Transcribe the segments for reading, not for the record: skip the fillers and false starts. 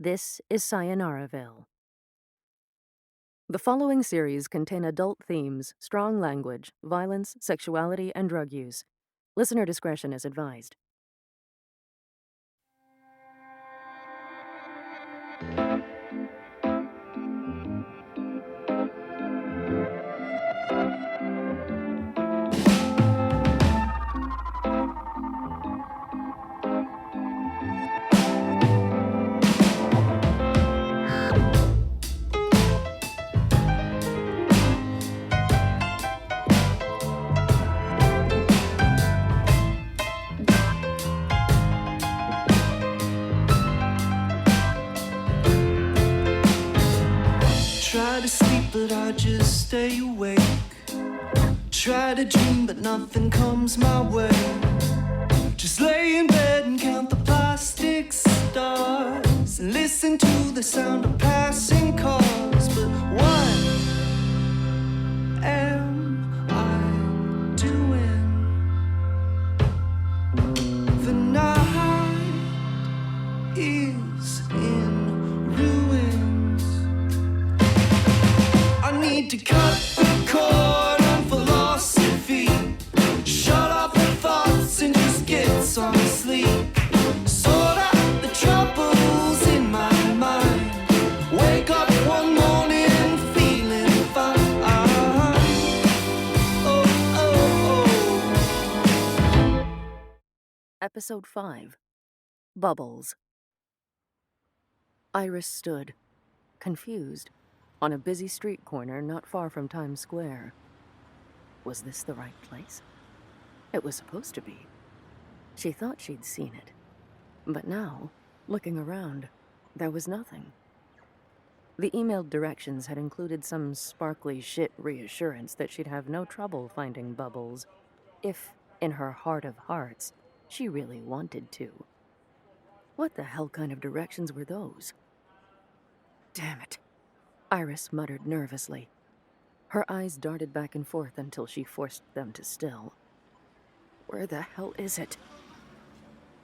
This is Sayonara-ville. The following series contain adult themes, strong language, violence, sexuality, and drug use. Listener discretion is advised. Try to sleep, but I just stay awake. Try to dream, but nothing comes my way. Just lay in bed and count the plastic stars and listen to the sound of passing cars. But what am I doing? The night is in ruins. I need to cut the cord on philosophy. Shut off the thoughts and just get some sleep. Sort out the troubles in my mind. Wake up one morning feeling fine. Oh. Episode 5. Bubbles. Iris stood, confused, on a busy street corner not far from Times Square. Was this the right place? It was supposed to be. She thought she'd seen it. But now, looking around, there was nothing. The emailed directions had included some sparkly shit reassurance that she'd have no trouble finding Bubbles, if, in her heart of hearts, she really wanted to. What the hell kind of directions were those? Damn it, Iris muttered nervously. Her eyes darted back and forth until she forced them to still. Where the hell is it?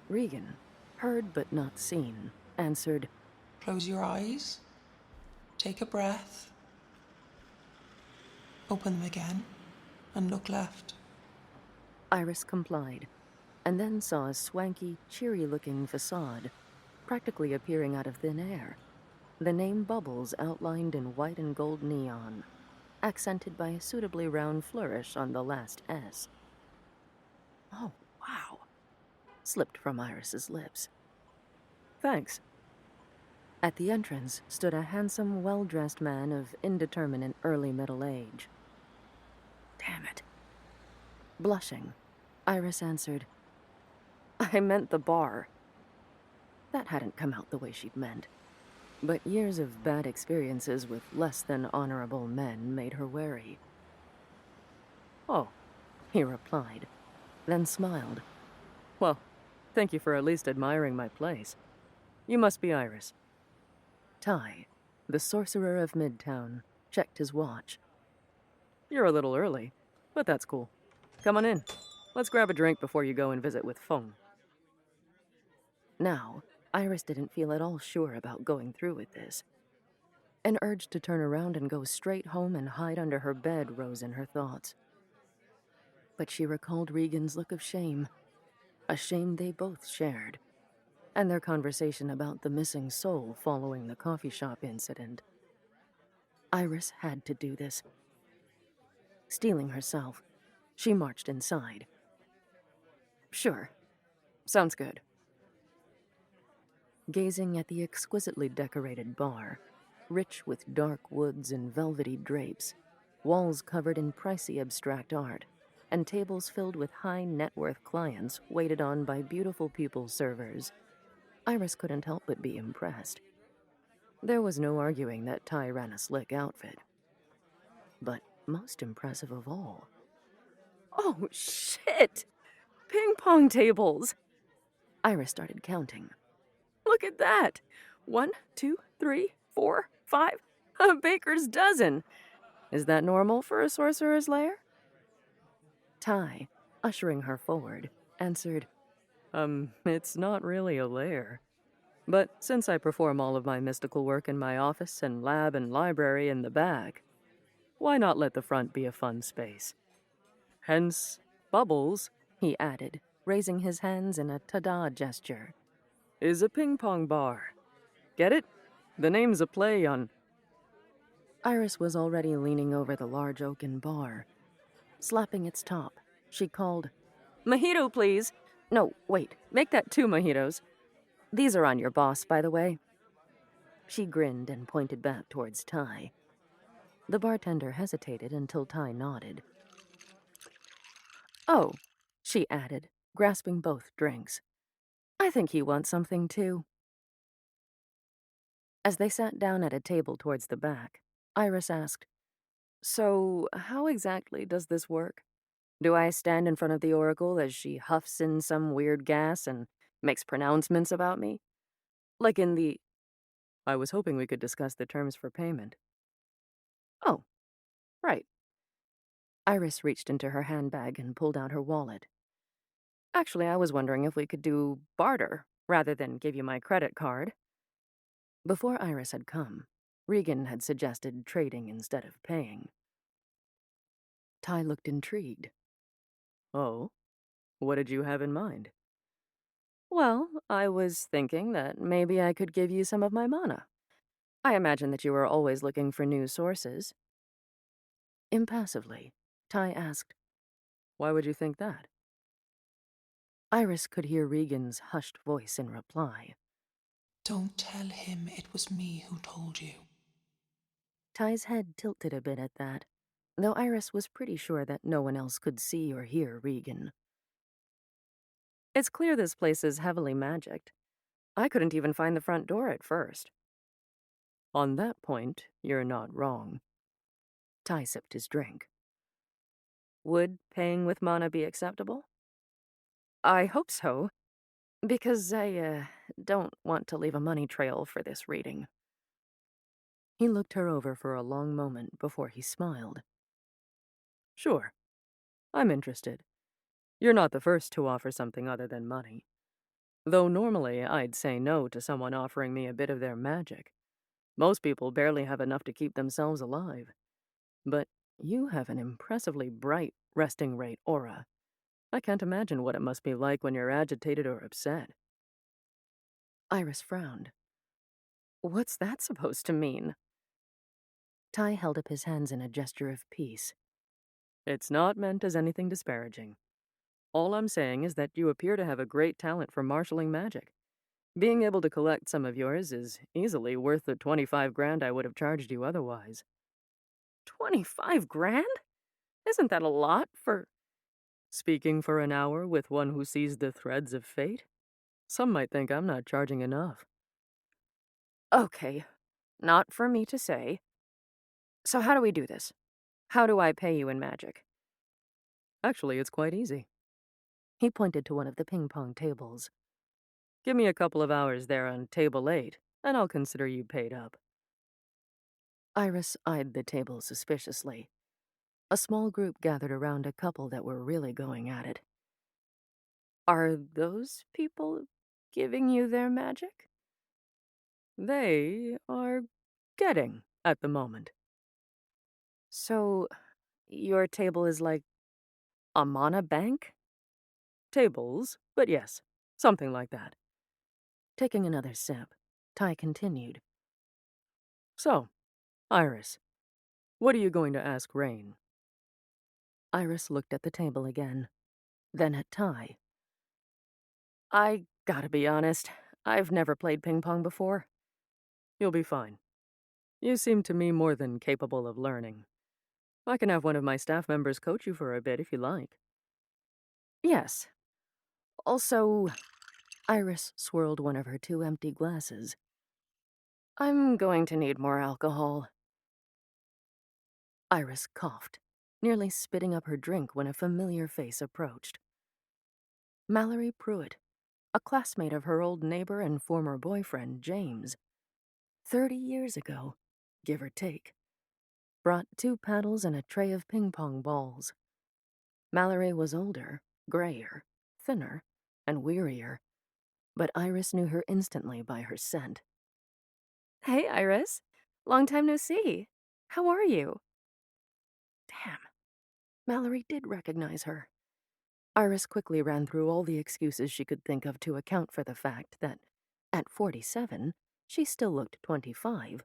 Rigan, heard but not seen, answered, Close your eyes. Take a breath. Open them again and look left. Iris complied, and then saw a swanky, cheery-looking facade, practically appearing out of thin air. The name Bubbles outlined in white and gold neon, accented by a suitably round flourish on the last S. Oh, wow, slipped from Iris's lips. Thanks. At the entrance stood a handsome, well-dressed man of indeterminate early middle age. Damn it. Blushing, Iris answered, I meant the bar. That hadn't come out the way she'd meant. But years of bad experiences with less than honorable men made her wary. Oh, he replied, then smiled. Well, thank you for at least admiring my place. You must be Iris. Ty, the Sorcerer of Midtown, checked his watch. You're a little early, but that's cool. Come on in. Let's grab a drink before you go and visit with Feng. Now, Iris didn't feel at all sure about going through with this. An urge to turn around and go straight home and hide under her bed rose in her thoughts. But she recalled Regan's look of shame, a shame they both shared, and their conversation about the missing soul following the coffee shop incident. Iris had to do this. Steeling herself, she marched inside. Sure. Sounds good. Gazing at the exquisitely decorated bar, rich with dark woods and velvety drapes, walls covered in pricey abstract art, and tables filled with high-net-worth clients waited on by beautiful pupil servers, Iris couldn't help but be impressed. There was no arguing that Ty ran a slick outfit. But most impressive of all... Oh, shit! Ping-pong tables! Iris started counting. Look at that! 1, 2, 3, 4, 5. A baker's dozen! Is that normal for a sorcerer's lair? Ty, ushering her forward, answered, It's not really a lair. But since I perform all of my mystical work in my office and lab and library in the back, why not let the front be a fun space? Hence, Bubbles, he added, raising his hands in a ta-da gesture, is a ping-pong bar. Get it? The name's a play on... Iris was already leaning over the large oaken bar. Slapping its top, she called, "Mojito, please. No, wait, make that 2 mojitos. These are on your boss, by the way." She grinned and pointed back towards Ty. The bartender hesitated until Ty nodded. "Oh," she added, grasping both drinks. "I think he wants something, too." As they sat down at a table towards the back, Iris asked, "So, how exactly does this work? Do I stand in front of the oracle as she huffs in some weird gas and makes pronouncements about me? Like in the..." I was hoping we could discuss the terms for payment. "Oh, right." Iris reached into her handbag and pulled out her wallet. "Actually, I was wondering if we could do barter rather than give you my credit card." Before Iris had come, Rigan had suggested trading instead of paying. Ty looked intrigued. "Oh? What did you have in mind?" "Well, I was thinking that maybe I could give you some of my mana. I imagine that you are always looking for new sources." Impassively, Ty asked, "Why would you think that?" Iris could hear Regan's hushed voice in reply. Don't tell him it was me who told you. Ty's head tilted a bit at that, though Iris was pretty sure that no one else could see or hear Rigan. "It's clear this place is heavily magicked. I couldn't even find the front door at first." "On that point, you're not wrong." Ty sipped his drink. "Would paying with mana be acceptable?" "I hope so, because I don't want to leave a money trail for this reading." He looked her over for a long moment before he smiled. "Sure, I'm interested. You're not the first to offer something other than money. Though normally I'd say no to someone offering me a bit of their magic. Most people barely have enough to keep themselves alive. But you have an impressively bright resting rate aura. I can't imagine what it must be like when you're agitated or upset." Iris frowned. "What's that supposed to mean?" Ty held up his hands in a gesture of peace. "It's not meant as anything disparaging. All I'm saying is that you appear to have a great talent for marshalling magic. Being able to collect some of yours is easily worth the 25 grand I would have charged you otherwise." 25 grand? Isn't that a lot for... Speaking for an hour with one who sees the threads of fate? Some might think I'm not charging enough. "Okay, not for me to say. So how do we do this? How do I pay you in magic?" "Actually, it's quite easy." He pointed to one of the ping-pong tables. "Give me a couple of hours there on table 8, and I'll consider you paid up." Iris eyed the table suspiciously. A small group gathered around a couple that were really going at it. "Are those people giving you their magic?" "They are getting at the moment." "So, your table is like a mana bank?" "Tables, but yes, something like that." Taking another sip, Ty continued. "So, Iris, what are you going to ask Rain?" Iris looked at the table again, then at Ty. "I gotta be honest, I've never played ping pong before." "You'll be fine. You seem to me more than capable of learning. I can have one of my staff members coach you for a bit if you like." "Yes. Also," Iris swirled one of her 2 empty glasses, "I'm going to need more alcohol." Iris coughed, nearly spitting up her drink when a familiar face approached. Mallory Pruett, a classmate of her old neighbor and former boyfriend, James. 30 years ago, give or take. Brought 2 paddles and a tray of ping-pong balls. Mallory was older, grayer, thinner, and wearier, but Iris knew her instantly by her scent. Hey, Iris. Long time no see. How are you? Damn. Mallory did recognize her. Iris quickly ran through all the excuses she could think of to account for the fact that, at 47, she still looked 25,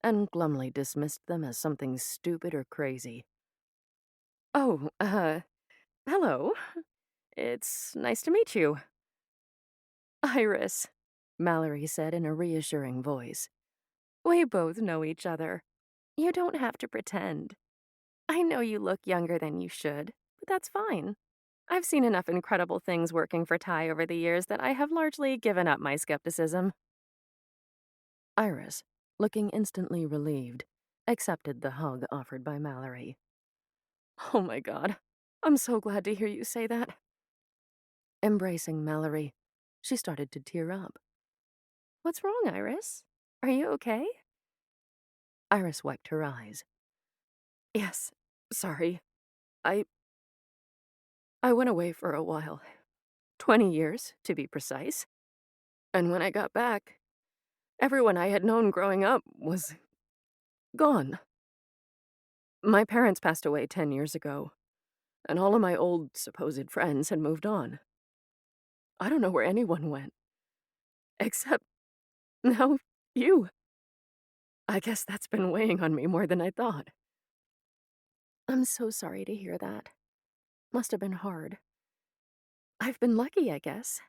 and glumly dismissed them as something stupid or crazy. Oh, hello. It's nice to meet you. Iris, Mallory said in a reassuring voice. We both know each other. You don't have to pretend. I know you look younger than you should, but that's fine. I've seen enough incredible things working for Ty over the years that I have largely given up my skepticism. Iris, looking instantly relieved, accepted the hug offered by Mallory. Oh my God, I'm so glad to hear you say that. Embracing Mallory, she started to tear up. What's wrong, Iris? Are you okay? Iris wiped her eyes. Yes, sorry. I went away for a while. 20 years, to be precise. And when I got back, everyone I had known growing up was gone. My parents passed away 10 years ago, and all of my old supposed friends had moved on. I don't know where anyone went. Except now you. I guess that's been weighing on me more than I thought. I'm so sorry to hear that. Must have been hard. I've been lucky, I guess.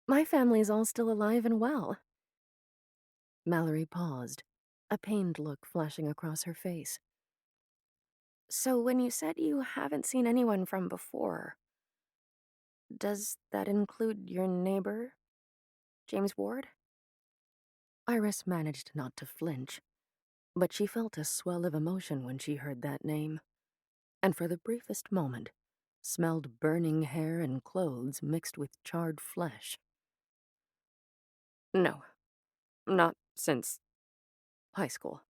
My family's all still alive and well. Mallory paused, a pained look flashing across her face. So when you said you haven't seen anyone from before, does that include your neighbor, James Ward? Iris managed not to flinch, but she felt a swell of emotion when she heard that name, and for the briefest moment, smelled burning hair and clothes mixed with charred flesh. No, not since high school.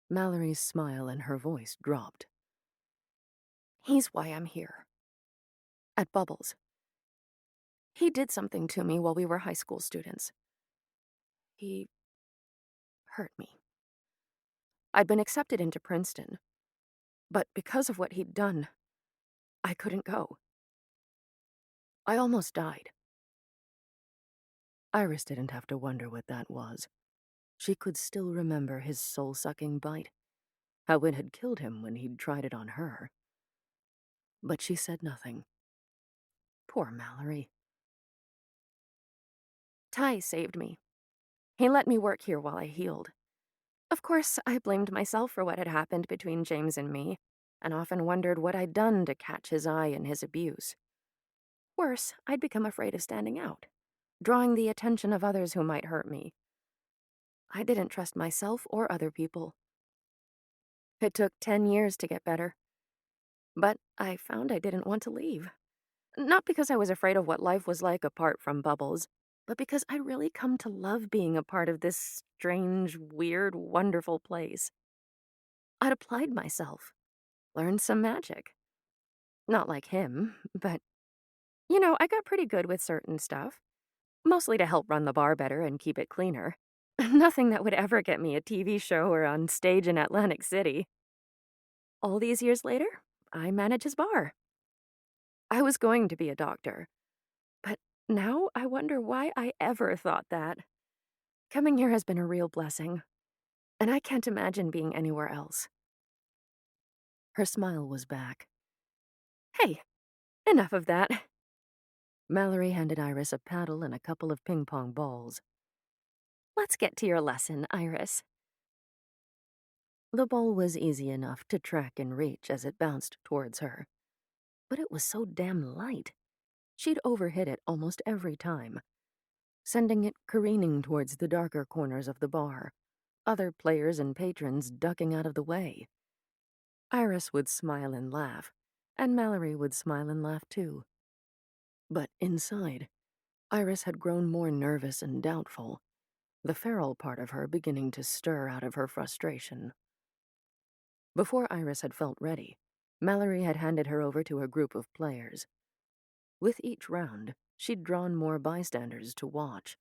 Mallory's smile and her voice dropped. He's why I'm here. At Bubbles. He did something to me while we were high school students. He hurt me. I'd been accepted into Princeton, but because of what he'd done, I couldn't go. I almost died. Iris didn't have to wonder what that was. She could still remember his soul-sucking bite, how it had killed him when he'd tried it on her. But she said nothing. Poor Mallory. Ty saved me. He let me work here while I healed. Of course, I blamed myself for what had happened between James and me, and often wondered what I'd done to catch his eye in his abuse. Worse, I'd become afraid of standing out, drawing the attention of others who might hurt me. I didn't trust myself or other people. It took 10 years to get better. But I found I didn't want to leave. Not because I was afraid of what life was like apart from Bubbles, but because I'd really come to love being a part of this strange, weird, wonderful place. I'd applied myself, learned some magic. Not like him, but, I got pretty good with certain stuff. Mostly to help run the bar better and keep it cleaner. Nothing that would ever get me a TV show or on stage in Atlantic City. All these years later, I manage his bar. I was going to be a doctor, but now I wonder why I ever thought that. Coming here has been a real blessing, and I can't imagine being anywhere else. Her smile was back. Hey, enough of that. Mallory handed Iris a paddle and a couple of ping-pong balls. Let's get to your lesson, Iris. The ball was easy enough to track and reach as it bounced towards her, but it was so damn light. She'd overhit it almost every time, sending it careening towards the darker corners of the bar, other players and patrons ducking out of the way. Iris would smile and laugh, and Mallory would smile and laugh too. But inside, Iris had grown more nervous and doubtful, the feral part of her beginning to stir out of her frustration. Before Iris had felt ready, Mallory had handed her over to a group of players. With each round, she'd drawn more bystanders to watch.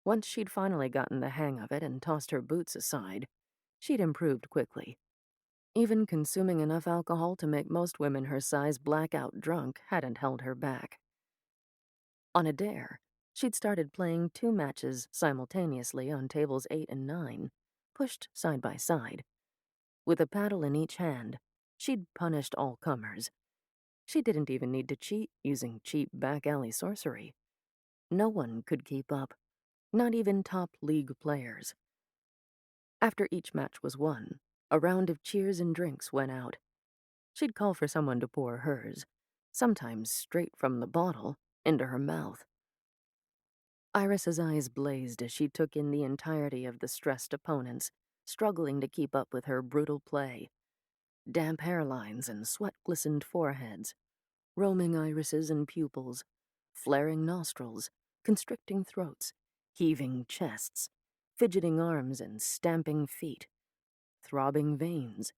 Once she'd finally gotten the hang of it and tossed her boots aside, she'd improved quickly. Even consuming enough alcohol to make most women her size blackout drunk hadn't held her back. On a dare, she'd started playing 2 matches simultaneously on tables 8 and 9, pushed side by side. With a paddle in each hand, she'd punished all comers. She didn't even need to cheat using cheap back-alley sorcery. No one could keep up, not even top league players. After each match was won, a round of cheers and drinks went out. She'd call for someone to pour hers, sometimes straight from the bottle, into her mouth. Iris's eyes blazed as she took in the entirety of the stressed opponents, struggling to keep up with her brutal play. Damp hairlines and sweat-glistened foreheads, roaming irises and pupils, flaring nostrils, constricting throats, heaving chests, fidgeting arms and stamping feet, throbbing veins,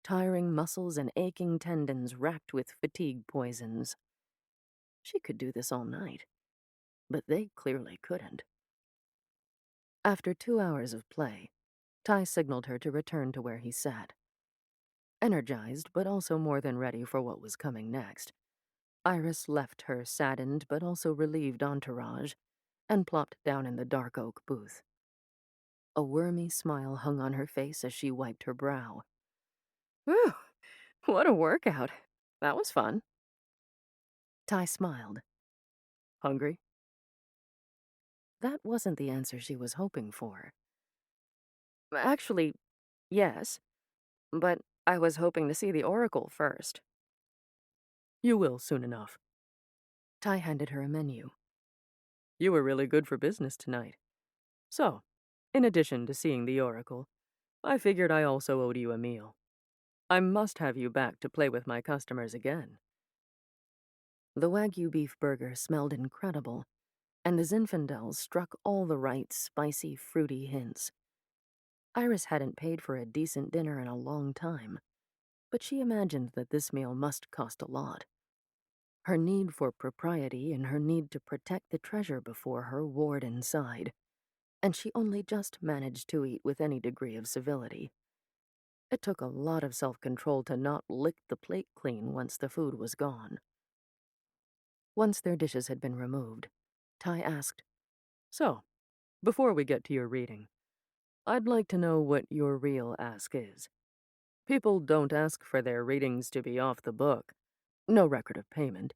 tiring muscles and aching tendons racked with fatigue poisons. She could do this all night, but they clearly couldn't. After 2 hours of play, Ty signaled her to return to where he sat. Energized, but also more than ready for what was coming next, Iris left her saddened but also relieved entourage and plopped down in the dark oak booth. A wormy smile hung on her face as she wiped her brow. Whew, what a workout. That was fun. Ty smiled. Hungry? That wasn't the answer she was hoping for. Actually, yes, but I was hoping to see the oracle first. You will soon enough. Ty handed her a menu. You were really good for business tonight. So, in addition to seeing the oracle, I figured I also owed you a meal. I must have you back to play with my customers again. The Wagyu beef burger smelled incredible, and the Zinfandels struck all the right spicy, fruity hints. Iris hadn't paid for a decent dinner in a long time, but she imagined that this meal must cost a lot. Her need for propriety and her need to protect the treasure before her warred inside, and she only just managed to eat with any degree of civility. It took a lot of self-control to not lick the plate clean once the food was gone. Once their dishes had been removed, Ty asked, So, before we get to your reading, I'd like to know what your real ask is. People don't ask for their readings to be off the book, no record of payment,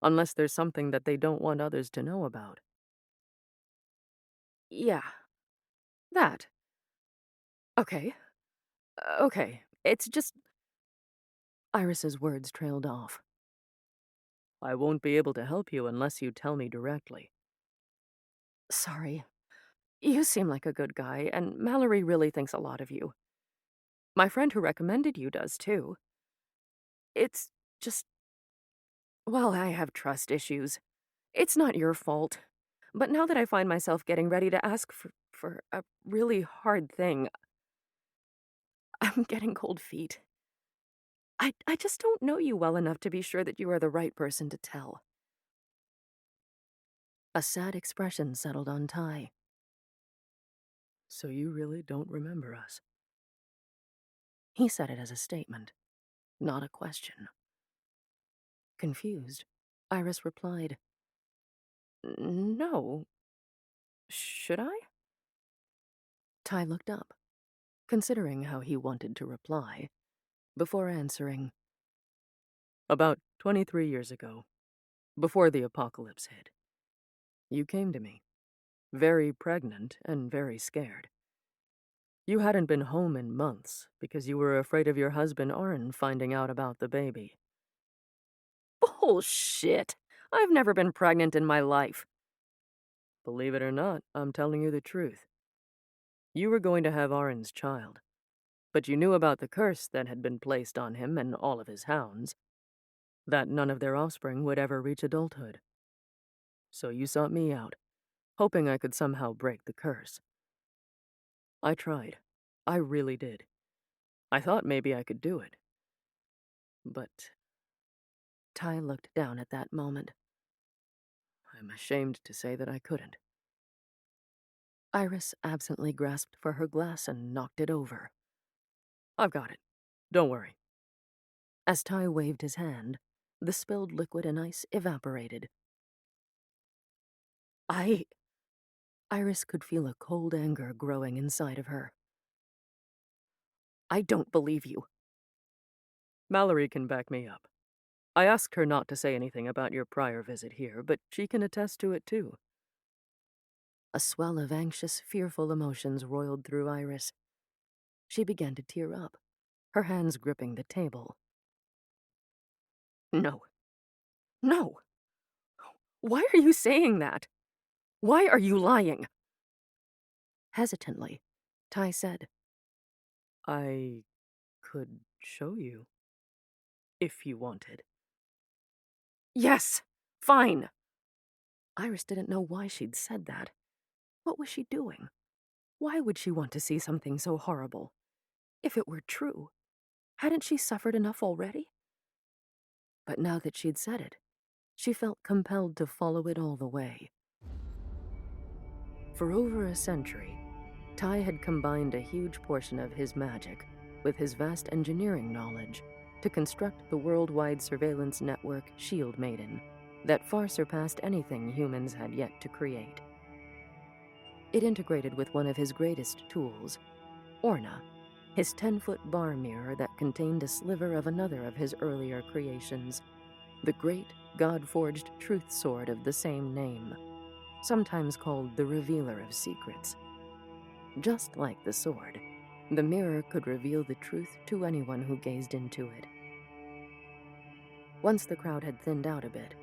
unless there's something that they don't want others to know about. Yeah, that. Okay. Okay, it's just... Iris's words trailed off. I won't be able to help you unless you tell me directly. Sorry. You seem like a good guy, and Mallory really thinks a lot of you. My friend who recommended you does, too. It's just... Well, I have trust issues. It's not your fault. But now that I find myself getting ready to ask for a really hard thing, I'm getting cold feet. I just don't know you well enough to be sure that you are the right person to tell. A sad expression settled on Ty. So you really don't remember us? He said it as a statement, not a question. Confused, Iris replied, No. Should I? Ty looked up, considering how he wanted to reply, before answering. About 23 years ago, before the apocalypse hit, you came to me, very pregnant and very scared. You hadn't been home in months because you were afraid of your husband Arn finding out about the baby. Bullshit! I've never been pregnant in my life. Believe it or not, I'm telling you the truth. You were going to have Arn's child, but you knew about the curse that had been placed on him and all of his hounds, that none of their offspring would ever reach adulthood. So you sought me out, hoping I could somehow break the curse. I tried. I really did. I thought maybe I could do it. But... Ty looked down at that moment. I'm ashamed to say that I couldn't. Iris absently grasped for her glass and knocked it over. I've got it. Don't worry. As Ty waved his hand, the spilled liquid and ice evaporated. Iris could feel a cold anger growing inside of her. I don't believe you. Mallory can back me up. I asked her not to say anything about your prior visit here, but she can attest to it too. A swell of anxious, fearful emotions roiled through Iris. She began to tear up, her hands gripping the table. No. No! Why are you saying that? Why are you lying? Hesitantly, Ty said, I could show you, if you wanted. Yes! Fine! Iris didn't know why she'd said that. What was she doing? Why would she want to see something so horrible? If it were true, hadn't she suffered enough already? But now that she'd said it, she felt compelled to follow it all the way. For over a century, Ty had combined a huge portion of his magic with his vast engineering knowledge to construct the worldwide surveillance network Shield Maiden that far surpassed anything humans had yet to create. It integrated with one of his greatest tools, Orna, his 10-foot bar mirror that contained a sliver of another of his earlier creations, the great, God-forged truth sword of the same name, sometimes called the Revealer of Secrets. Just like the sword, the mirror could reveal the truth to anyone who gazed into it. Once the crowd had thinned out a bit,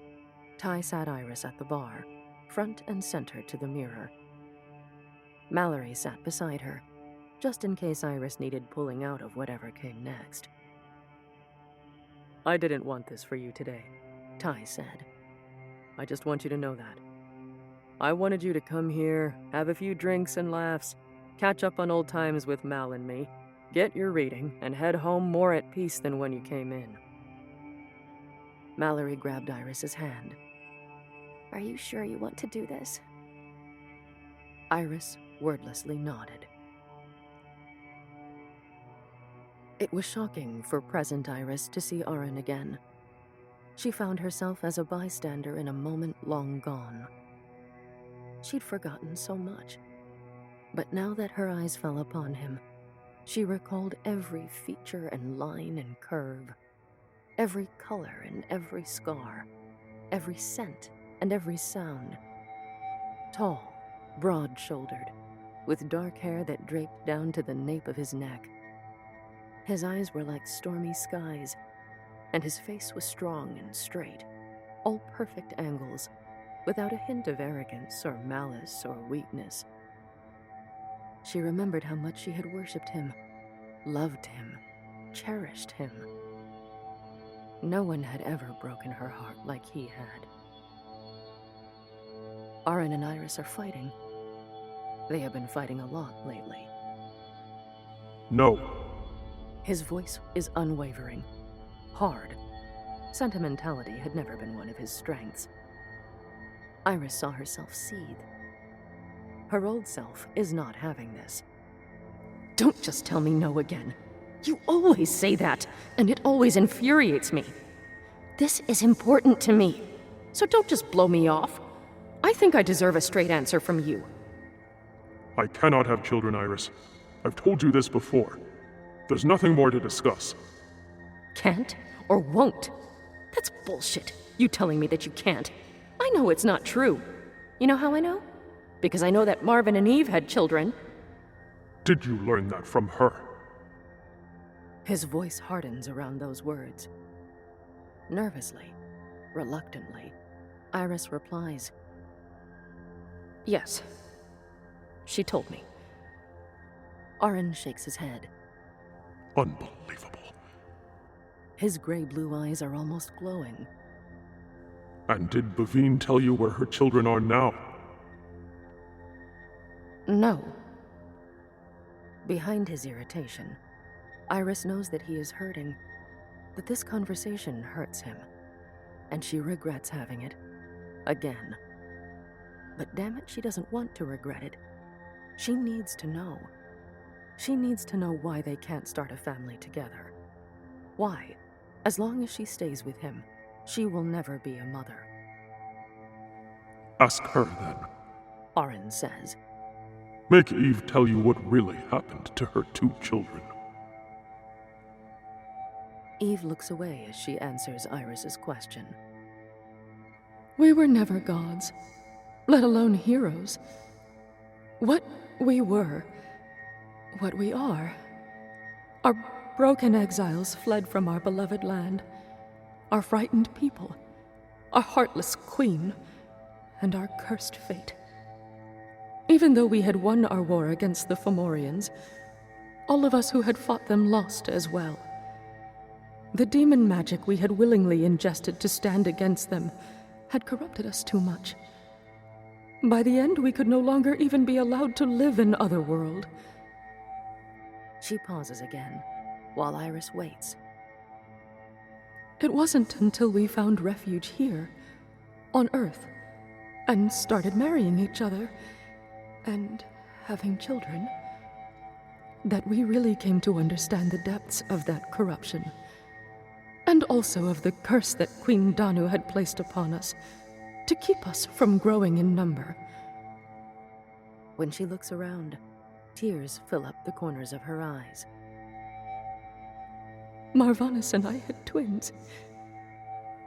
Ty sat Iris at the bar, front and center to the mirror. Mallory sat beside her, just in case Iris needed pulling out of whatever came next. I didn't want this for you today, Ty said. I just want you to know that. I wanted you to come here, have a few drinks and laughs, catch up on old times with Mal and me, get your reading, and head home more at peace than when you came in. Mallory grabbed Iris's hand. Are you sure you want to do this? Iris wordlessly nodded. It was shocking for present Iris to see Arin again. She found herself as a bystander in a moment long gone. She'd forgotten so much. But now that her eyes fell upon him, she recalled every feature and line and curve, every color and every scar, every scent and every sound. Tall, broad-shouldered, with dark hair that draped down to the nape of his neck. His eyes were like stormy skies, and his face was strong and straight, all perfect angles, without a hint of arrogance or malice or weakness. She remembered how much she had worshipped him, loved him, cherished him. No one had ever broken her heart like he had. Arin and Iris are fighting. They have been fighting a lot lately. No. His voice is unwavering, hard. Sentimentality had never been one of his strengths. Iris saw herself seethe. Her old self is not having this. Don't just tell me no again. You always say that, and it always infuriates me. This is important to me, so don't just blow me off. I think I deserve a straight answer from you. I cannot have children, Iris. I've told you this before. There's nothing more to discuss. Can't or won't? That's bullshit, you telling me that you can't. I know it's not true. You know how I know? Because I know that Marvin and Eve had children. Did you learn that from her? His voice hardens around those words. Nervously, reluctantly, Iris replies, Yes. She told me. Arin shakes his head. Unbelievable. His gray-blue eyes are almost glowing. And did Bavine tell you where her children are now? No. Behind his irritation, Iris knows that he is hurting, that this conversation hurts him, and she regrets having it. Again. But damn it, she doesn't want to regret it. She needs to know. She needs to know why they can't start a family together. Why, as long as she stays with him, she will never be a mother. Ask her then. Oren says. Make Eve tell you what really happened to her 2 children. Eve looks away as she answers Iris's question. We were never gods, let alone heroes. What we were, what we are broken exiles fled from our beloved land, our frightened people, our heartless queen, and our cursed fate. Even though we had won our war against the Fomorians, all of us who had fought them lost as well. The demon magic we had willingly ingested to stand against them had corrupted us too much. By the end, we could no longer even be allowed to live in Otherworld. She pauses again, while Iris waits. It wasn't until we found refuge here, on Earth, and started marrying each other, and having children, that we really came to understand the depths of that corruption. And also of the curse that Queen Danu had placed upon us, to keep us from growing in number. When she looks around, tears fill up the corners of her eyes. Marvanis and I had twins.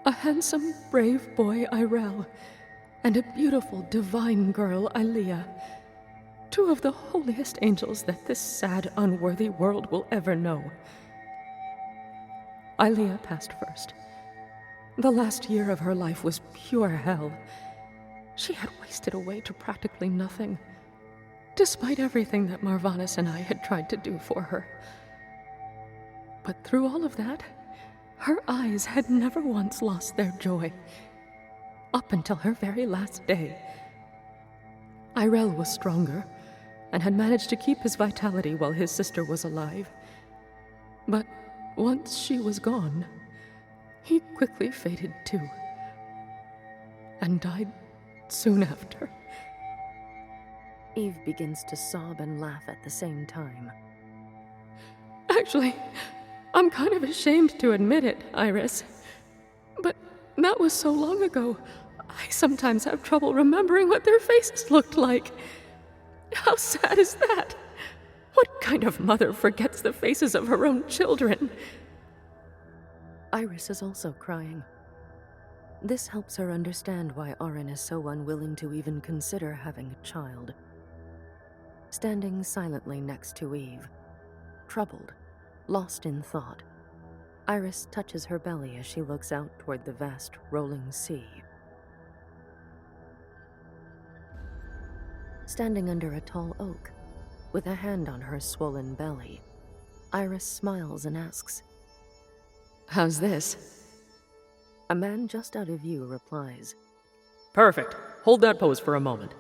A handsome, brave boy, Irel, and a beautiful, divine girl, Ilea. 2 of the holiest angels that this sad, unworthy world will ever know. Ilea passed first. The last year of her life was pure hell. She had wasted away to practically nothing, despite everything that Marvanis and I had tried to do for her. But through all of that, her eyes had never once lost their joy, up until her very last day. Irel was stronger, and had managed to keep his vitality while his sister was alive. But once she was gone, he quickly faded too, and died soon after. Eve begins to sob and laugh at the same time. Actually, I'm kind of ashamed to admit it, Iris. But that was so long ago, I sometimes have trouble remembering what their faces looked like. How sad is that? What kind of mother forgets the faces of her own children? Iris is also crying. This helps her understand why Oren is so unwilling to even consider having a child. Standing silently next to Eve, troubled, lost in thought, Iris touches her belly as she looks out toward the vast, rolling sea. Standing under a tall oak, with a hand on her swollen belly, Iris smiles and asks, "How's this?" A man just out of view replies, "Perfect. Hold that pose for a moment."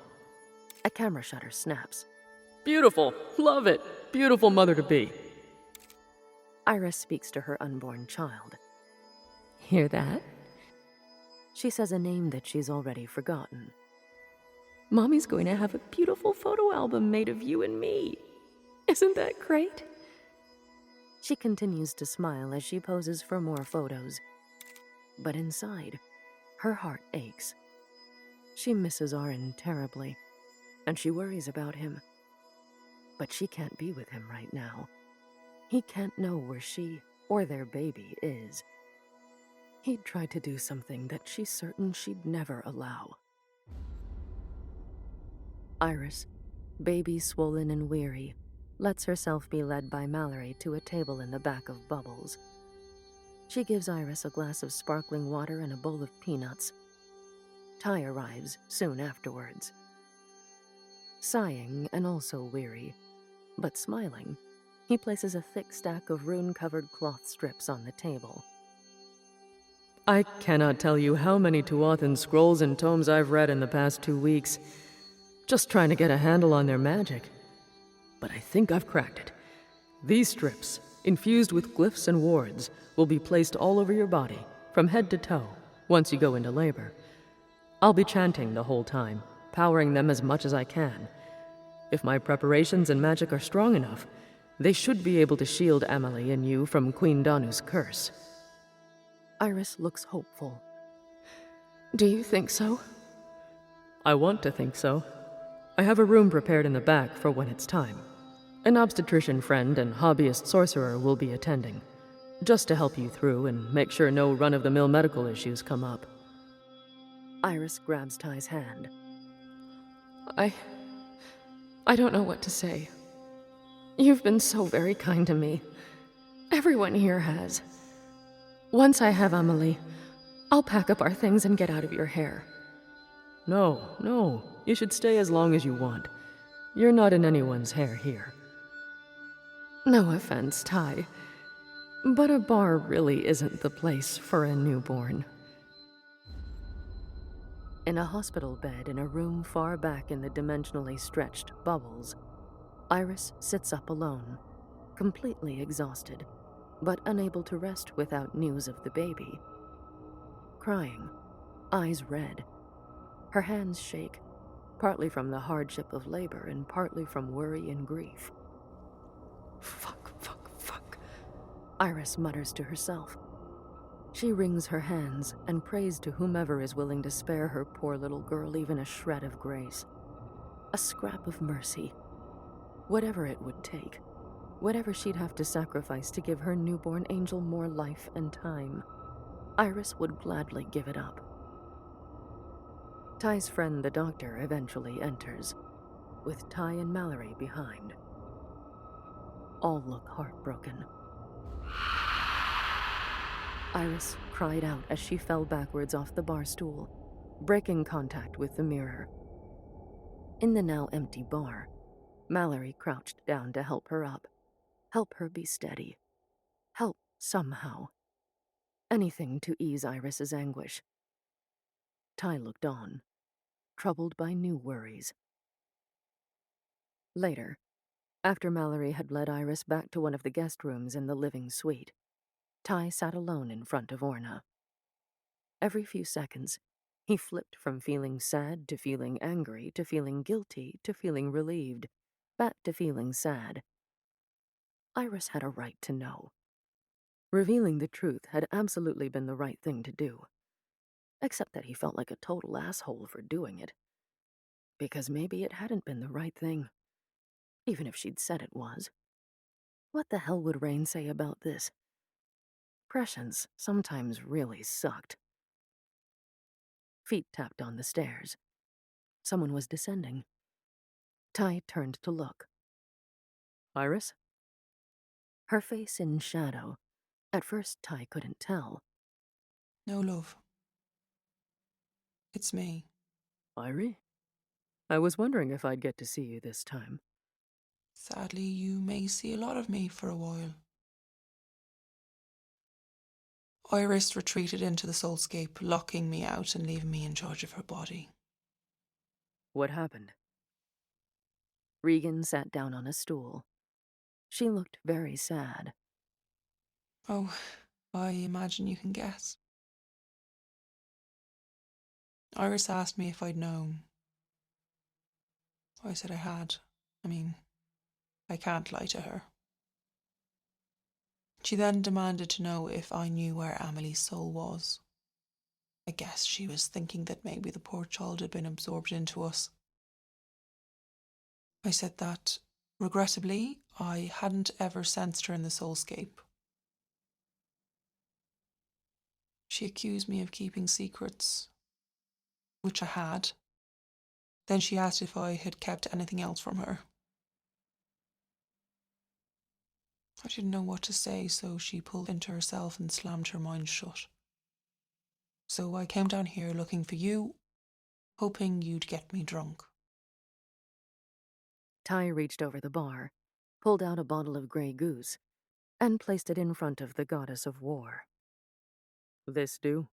A camera shutter snaps. "Beautiful. Love it. Beautiful mother-to-be." Iris speaks to her unborn child. Hear that? She says a name that she's already forgotten. Mommy's going to have a beautiful photo album made of you and me. Isn't that great? She continues to smile as she poses for more photos. But inside, her heart aches. She misses Oren terribly, and she worries about him. But she can't be with him right now. He can't know where she or their baby is. He'd tried to do something that she's certain she'd never allow. Iris, baby swollen and weary, lets herself be led by Mallory to a table in the back of Bubbles. She gives Iris a glass of sparkling water and a bowl of peanuts. Ty arrives soon afterwards. Sighing and also weary, but smiling, he places a thick stack of rune-covered cloth strips on the table. I cannot tell you how many Tuathan scrolls and tomes I've read in the past 2 weeks, just trying to get a handle on their magic. But I think I've cracked it. These strips, infused with glyphs and wards, will be placed all over your body, from head to toe, once you go into labor. I'll be chanting the whole time, powering them as much as I can. If my preparations and magic are strong enough, they should be able to shield Amelie and you from Queen Danu's curse. Iris looks hopeful. Do you think so? I want to think so. I have a room prepared in the back for when it's time. An obstetrician friend and hobbyist sorcerer will be attending, just to help you through and make sure no run-of-the-mill medical issues come up. Iris grabs Ty's hand. I don't know what to say. You've been so very kind to me. Everyone here has. Once I have Amelie, I'll pack up our things and get out of your hair. No. You should stay as long as you want. You're not in anyone's hair here. No offense, Ty, but a bar really isn't the place for a newborn. In a hospital bed in a room far back in the dimensionally stretched bubbles, Iris sits up alone, completely exhausted, but unable to rest without news of the baby. Crying, eyes red. Her hands shake, partly from the hardship of labor and partly from worry and grief. Fuck. Iris mutters to herself. She wrings her hands and prays to whomever is willing to spare her poor little girl even a shred of grace. A scrap of mercy. Whatever it would take. Whatever she'd have to sacrifice to give her newborn angel more life and time. Iris would gladly give it up. Ty's friend, the doctor, eventually enters, with Ty and Mallory behind. All look heartbroken. Iris cried out as she fell backwards off the bar stool, breaking contact with the mirror. In the now empty bar, Mallory crouched down to help her up, help her be steady, help somehow. Anything to ease Iris's anguish. Ty looked on, troubled by new worries. Later, after Mallory had led Iris back to one of the guest rooms in the living suite, Ty sat alone in front of Orna. Every few seconds, he flipped from feeling sad to feeling angry to feeling guilty to feeling relieved, back to feeling sad. Iris had a right to know. Revealing the truth had absolutely been the right thing to do, except that he felt like a total asshole for doing it. Because maybe it hadn't been the right thing, even if she'd said it was. What the hell would Rain say about this? Prescience sometimes really sucked. Feet tapped on the stairs. Someone was descending. Ty turned to look. Iris? Her face in shadow. At first, Ty couldn't tell. No, love. It's me. Irie? I was wondering if I'd get to see you this time. Sadly, you may see a lot of me for a while. Iris retreated into the soulscape, locking me out and leaving me in charge of her body. What happened? Rigan sat down on a stool. She looked very sad. Oh, I imagine you can guess. Iris asked me if I'd known. I said I had. I can't lie to her. She then demanded to know if I knew where Amelie's soul was. I guess she was thinking that maybe the poor child had been absorbed into us. I said that, regrettably, I hadn't ever sensed her in the soulscape. She accused me of keeping secrets, which I had. Then she asked if I had kept anything else from her. I didn't know what to say, so she pulled into herself and slammed her mind shut. So I came down here looking for you, hoping you'd get me drunk. Ty reached over the bar, pulled out a bottle of Grey Goose, and placed it in front of the goddess of war. This do?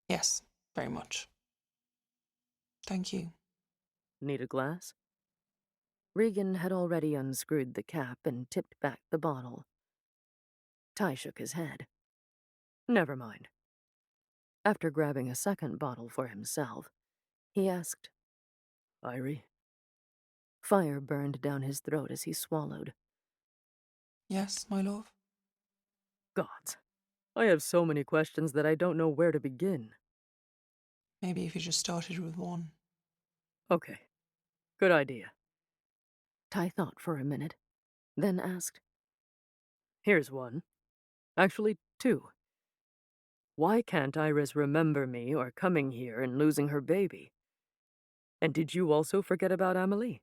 Yes, very much. Thank you. Need a glass? Rigan had already unscrewed the cap and tipped back the bottle. Ty shook his head. Never mind. After grabbing a second bottle for himself, he asked, Irie? Fire burned down his throat as he swallowed. Yes, my love? Gods, I have so many questions that I don't know where to begin. Maybe if you just started with one. Okay, good idea. Tai thought for a minute, then asked, Here's one. Actually, two. Why can't Iris remember me or coming here and losing her baby? And did you also forget about Amelie?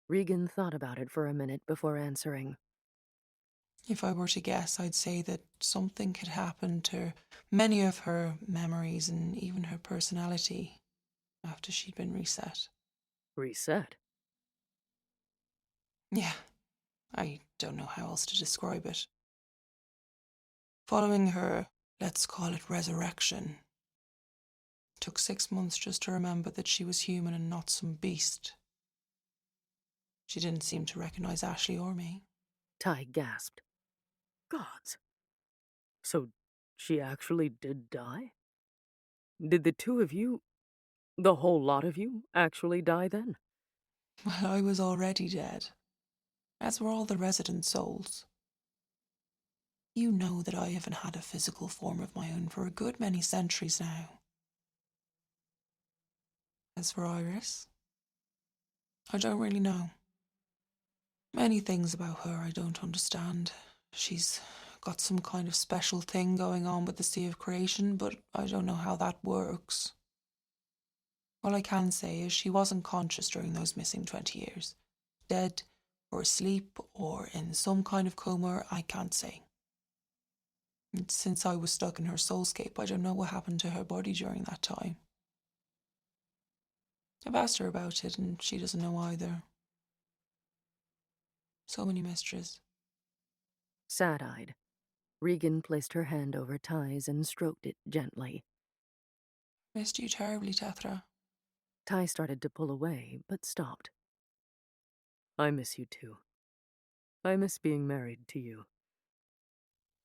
Rigan thought about it for a minute before answering. If I were to guess, I'd say that something had happened to many of her memories and even her personality after she'd been reset. Reset? Yeah, I don't know how else to describe it. Following her, let's call it resurrection, took 6 months just to remember that she was human and not some beast. She didn't seem to recognize Ashley or me. Tai gasped. Gods. So she actually did die? Did the two of you, the whole lot of you, actually die then? Well, I was already dead, as were all the resident souls. You know that I haven't had a physical form of my own for a good many centuries now. As for Iris, I don't really know. Many things about her I don't understand. She's got some kind of special thing going on with the Sea of Creation, but I don't know how that works. All I can say is she wasn't conscious during those missing 20 years. Dead, or asleep, or in some kind of coma, I can't say. And since I was stuck in her soulscape, I don't know what happened to her body during that time. I've asked her about it, and she doesn't know either. So many mysteries. Sad-eyed, Rigan placed her hand over Tai's and stroked it gently. Missed you terribly, Tethra. Tai started to pull away, but stopped. I miss you too. I miss being married to you.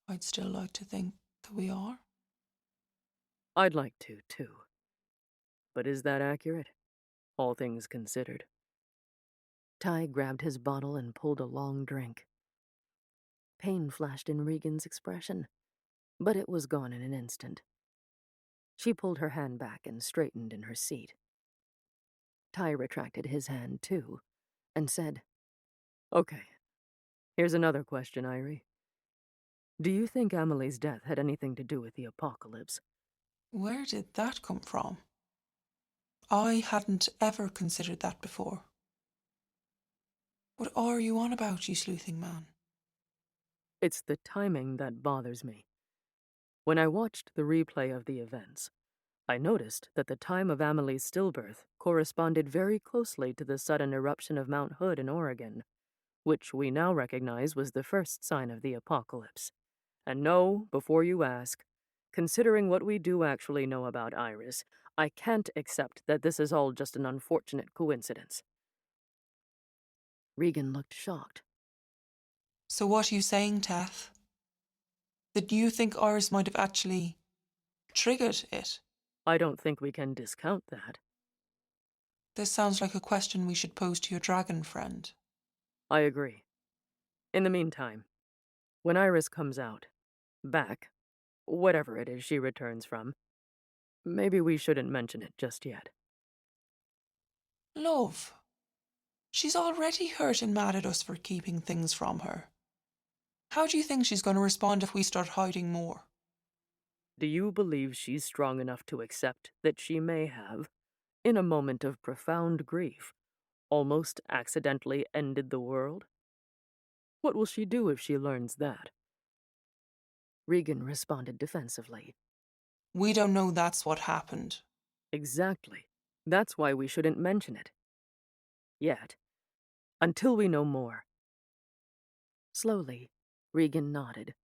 I'd still like to think that we are. I'd like to, too. But is that accurate? All things considered. Tai grabbed his bottle and pulled a long drink. Pain flashed in Regan's expression, but it was gone in an instant. She pulled her hand back and straightened in her seat. Tai retracted his hand, too, and said, Okay. Here's another question, Irie. Do you think Amelie's death had anything to do with the apocalypse? Where did that come from? I hadn't ever considered that before. What are you on about, you sleuthing man? It's the timing that bothers me. When I watched the replay of the events, I noticed that the time of Amelie's stillbirth corresponded very closely to the sudden eruption of Mount Hood in Oregon, which we now recognize was the first sign of the apocalypse. And no, before you ask, considering what we do actually know about Iris, I can't accept that this is all just an unfortunate coincidence. Rigan looked shocked. So what are you saying, Teth? That you think Iris might have actually triggered it? I don't think we can discount that. This sounds like a question we should pose to your dragon friend. I agree. In the meantime, when Iris comes out, back, whatever it is she returns from, maybe we shouldn't mention it just yet. Love. She's already hurt and mad at us for keeping things from her. How do you think she's going to respond if we start hiding more? Do you believe she's strong enough to accept that she may have, in a moment of profound grief, almost accidentally ended the world? What will she do if she learns that? Rigan responded defensively. We don't know that's what happened. Exactly. That's why we shouldn't mention it. Yet. Until we know more. Slowly, Rigan nodded.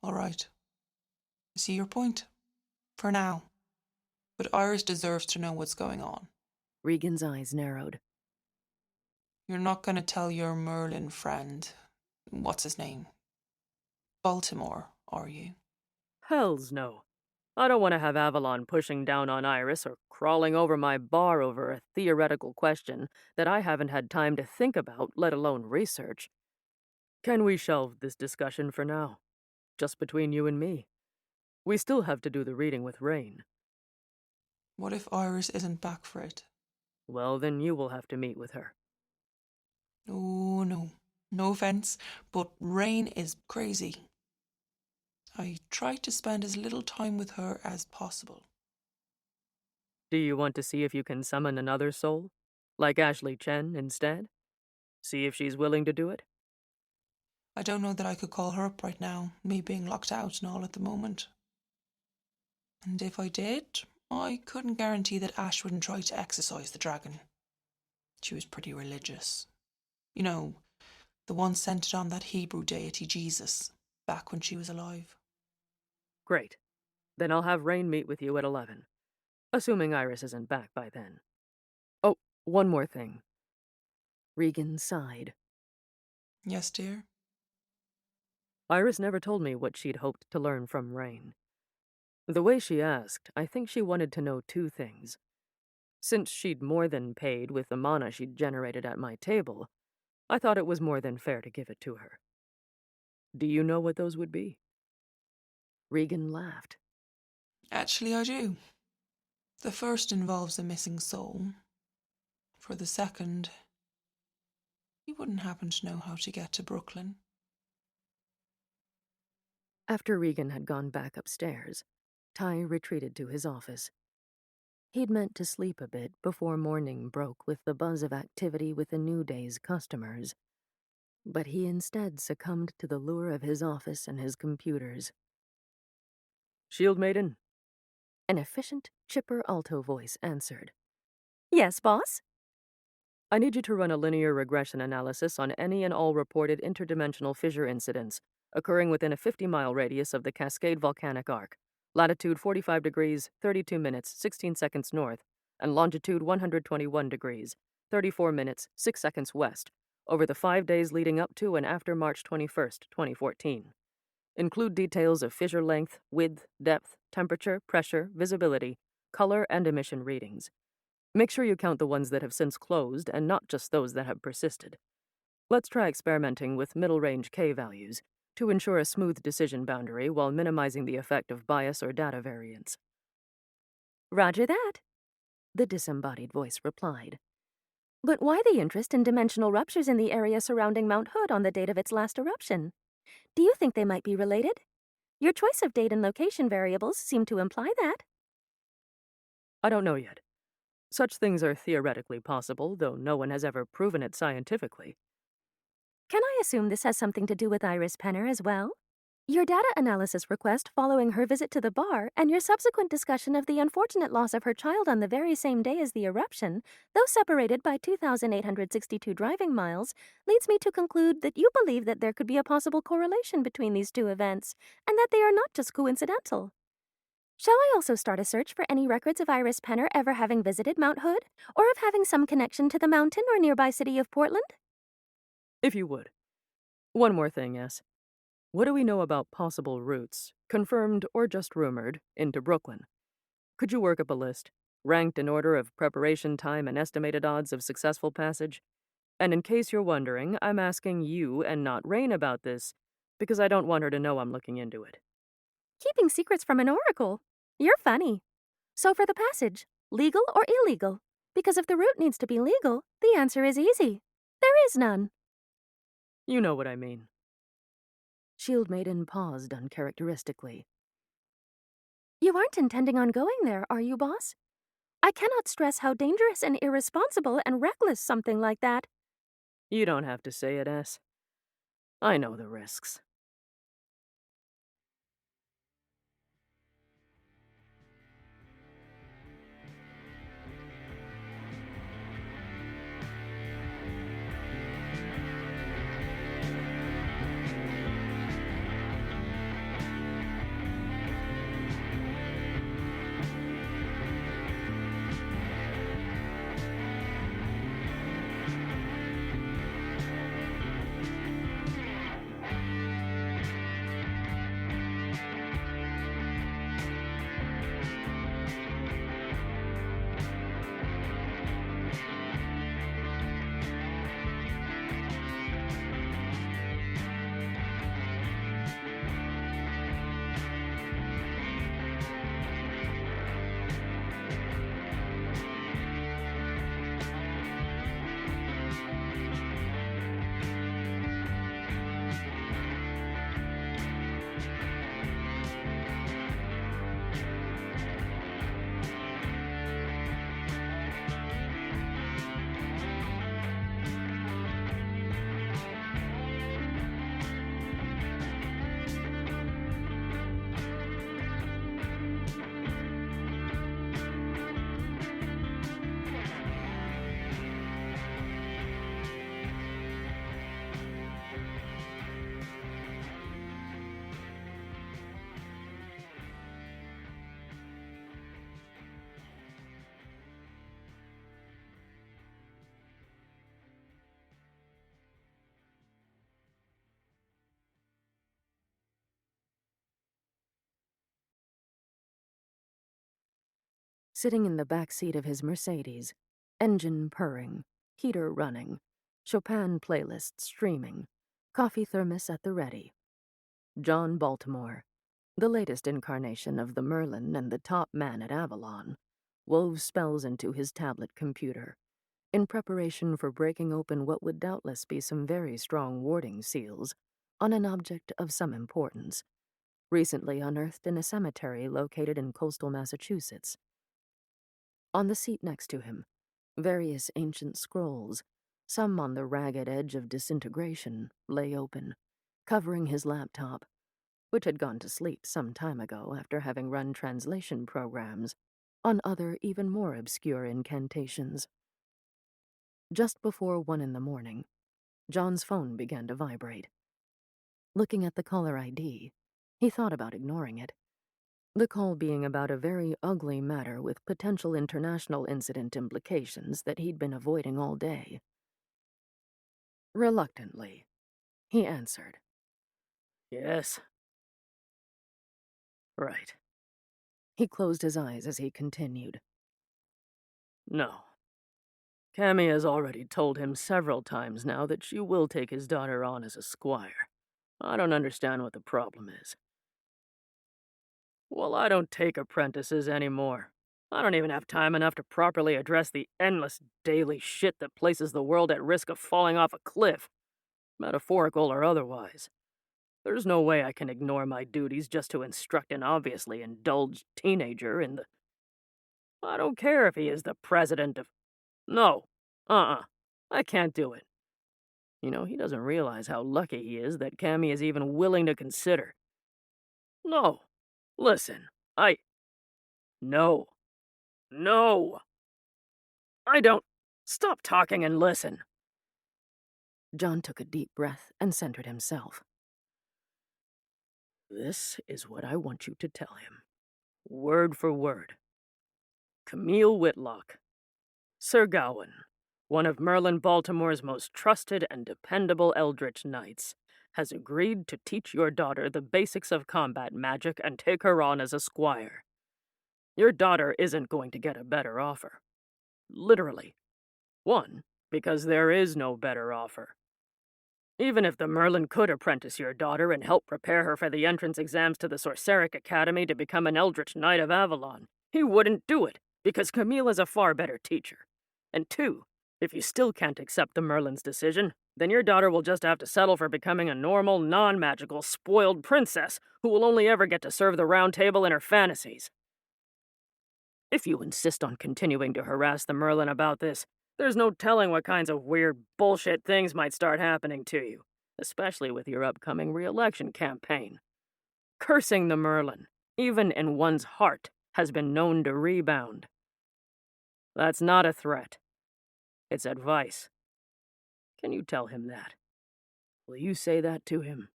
All right. I see your point. For now. But Iris deserves to know what's going on. Regan's eyes narrowed. You're not going to tell your Merlin friend, what's his name? Baltimore, are you? Hells no. I don't want to have Avalon pushing down on Iris or crawling over my bar over a theoretical question that I haven't had time to think about, let alone research. Can we shelve this discussion for now? Just between you and me. We still have to do the reading with Rain. What if Iris isn't back for it? Well, then you will have to meet with her. Oh, no. No offence, but Rain is crazy. I try to spend as little time with her as possible. Do you want to see if you can summon another soul? Like Ashley Chen instead? See if she's willing to do it? I don't know that I could call her up right now, me being locked out and all at the moment. And if I did, I couldn't guarantee that Ash wouldn't try to exorcise the dragon. She was pretty religious. You know, the one centered on that Hebrew deity Jesus, back when she was alive. Great. Then I'll have Rain meet with you at 11. Assuming Iris isn't back by then. Oh, one more thing. Rigan sighed. Yes, dear? Iris never told me what she'd hoped to learn from Rain. The way she asked, I think she wanted to know two things. Since she'd more than paid with the mana she'd generated at my table, I thought it was more than fair to give it to her. Do you know what those would be? Rigan laughed. Actually, I do. The first involves a missing soul. For the second, you wouldn't happen to know how to get to Brooklyn. After Rigan had gone back upstairs, Ty retreated to his office. He'd meant to sleep a bit before morning broke with the buzz of activity with the new day's customers. But he instead succumbed to the lure of his office and his computers. Shield Maiden? An efficient, chipper alto voice answered. Yes, boss? I need you to run a linear regression analysis on any and all reported interdimensional fissure incidents occurring within a 50-mile radius of the Cascade Volcanic Arc, latitude 45 degrees, 32 minutes, 16 seconds north, and longitude 121 degrees, 34 minutes, 6 seconds west, over the 5 days leading up to and after March 21st, 2014. Include details of fissure length, width, depth, temperature, pressure, visibility, color, and emission readings. Make sure you count the ones that have since closed and not just those that have persisted. Let's try experimenting with middle-range K values to ensure a smooth decision boundary while minimizing the effect of bias or data variance. Roger that, the disembodied voice replied. But why the interest in dimensional ruptures in the area surrounding Mount Hood on the date of its last eruption? Do you think they might be related? Your choice of date and location variables seem to imply that. I don't know yet. Such things are theoretically possible, though no one has ever proven it scientifically. Can I assume this has something to do with Iris Penner as well? Your data analysis request following her visit to the bar and your subsequent discussion of the unfortunate loss of her child on the very same day as the eruption, though separated by 2,862 driving miles, leads me to conclude that you believe that there could be a possible correlation between these two events, and that they are not just coincidental. Shall I also start a search for any records of Iris Penner ever having visited Mount Hood, or of having some connection to the mountain or nearby city of Portland? If you would. One more thing, yes. What do we know about possible routes, confirmed or just rumored, into Brooklyn? Could you work up a list, ranked in order of preparation time and estimated odds of successful passage? And in case you're wondering, I'm asking you and not Rain about this, because I don't want her to know I'm looking into it. Keeping secrets from an oracle? You're funny. So for the passage, legal or illegal? Because if the route needs to be legal, the answer is easy. There is none. You know what I mean. Shield Maiden paused uncharacteristically. You aren't intending on going there, are you, boss? I cannot stress how dangerous and irresponsible and reckless something like that. You don't have to say it, S. I know the risks. sitting in the back seat of his Mercedes, engine purring, heater running, Chopin playlist streaming, coffee thermos at the ready. John Baltimore, the latest incarnation of the Merlin and the top man at Avalon, wove spells into his tablet computer, in preparation for breaking open what would doubtless be some very strong warding seals on an object of some importance, recently unearthed in a cemetery located in coastal Massachusetts. On the seat next to him, various ancient scrolls, some on the ragged edge of disintegration, lay open, covering his laptop, which had gone to sleep some time ago after having run translation programs on other, even more obscure incantations. Just before 1 a.m, John's phone began to vibrate. Looking at the caller ID, he thought about ignoring it, the call being about a very ugly matter with potential international incident implications that he'd been avoiding all day. Reluctantly, he answered. Yes. Right. He closed his eyes as he continued. No. Cammy has already told him several times now that she will take his daughter on as a squire. I don't understand what the problem is. Well, I don't take apprentices anymore. I don't even have time enough to properly address the endless daily shit that places the world at risk of falling off a cliff, metaphorical or otherwise. There's no way I can ignore my duties just to instruct an obviously indulged teenager in the... I don't care if he is the president of... No. I can't do it. You know, he doesn't realize how lucky he is that Cammy is even willing to consider. No. Listen, No. I don't... Stop talking and listen. John took a deep breath and centered himself. This is what I want you to tell him. Word for word. Camille Whitlock, Sir Gawain, one of Merlin Baltimore's most trusted and dependable eldritch knights, has agreed to teach your daughter the basics of combat magic and take her on as a squire. Your daughter isn't going to get a better offer. Literally. One, because there is no better offer. Even if the Merlin could apprentice your daughter and help prepare her for the entrance exams to the Sorceric Academy to become an Eldritch Knight of Avalon, he wouldn't do it, because Camille is a far better teacher. And two, if you still can't accept the Merlin's decision, then your daughter will just have to settle for becoming a normal, non-magical, spoiled princess who will only ever get to serve the Round Table in her fantasies. If you insist on continuing to harass the Merlin about this, there's no telling what kinds of weird bullshit things might start happening to you, especially with your upcoming re-election campaign. Cursing the Merlin, even in one's heart, has been known to rebound. That's not a threat. It's advice. Can you tell him that? Will you say that to him?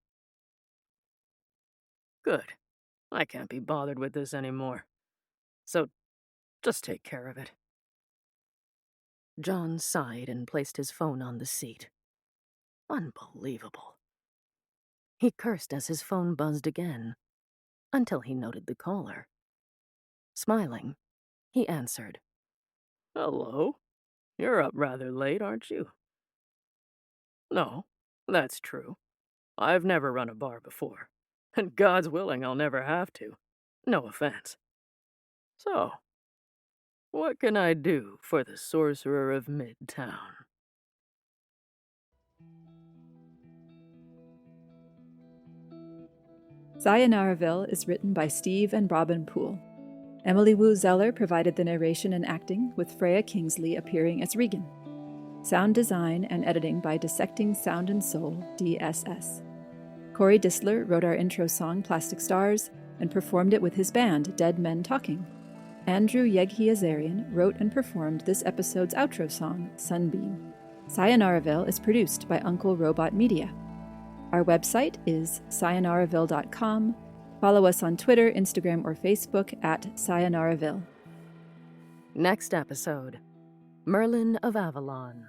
Good. I can't be bothered with this anymore. So, just take care of it. John sighed and placed his phone on the seat. Unbelievable. He cursed as his phone buzzed again, until he noted the caller. Smiling, he answered. Hello. You're up rather late, aren't you? No, that's true. I've never run a bar before, and God's willing I'll never have to. No offense. So, what can I do for the Sorcerer of Midtown? Sayonaraville is written by Steve and Robin Poole. Emily Wu Zeller provided the narration and acting, with Freya Kingsley appearing as Rigan. Sound design and editing by Dissecting Sound and Soul, DSS. Corey Dissler wrote our intro song Plastic Stars and performed it with his band Dead Men Talking. Andrew Yeghi Azarian wrote and performed this episode's outro song, Sunbeam. Sayonaraville is produced by Uncle Robot Media. Our website is sayonaraville.com. Follow us on Twitter, Instagram, or Facebook at Sayonaraville. Next episode, Merlin of Avalon.